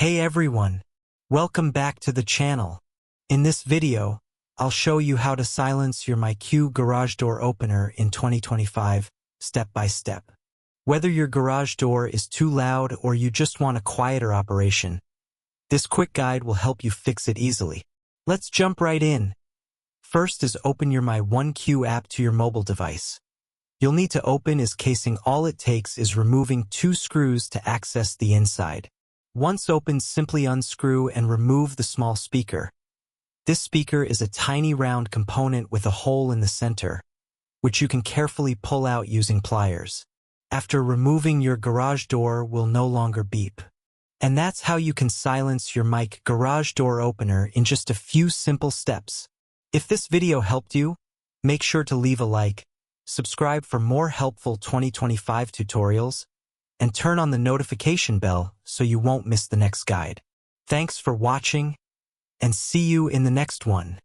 Hey everyone, welcome back to the channel. In this video, I'll show you how to silence your myQ garage door opener in 2025, step by step. Whether your garage door is too loud or you just want a quieter operation, this quick guide will help you fix it easily. Let's jump right in. First is open your myQ app to your mobile device. You'll need to open its casing. All it takes is removing 2 screws to access the inside. Once opened, simply unscrew and remove the small speaker. This speaker is a tiny round component with a hole in the center, which you can carefully pull out using pliers. After removing, your garage door will no longer beep. And that's how you can silence your myQ garage door opener in just a few simple steps. If this video helped you, make sure to leave a like, subscribe for more helpful 2025 tutorials, and turn on the notification bell so you won't miss the next guide. Thanks for watching, and see you in the next one.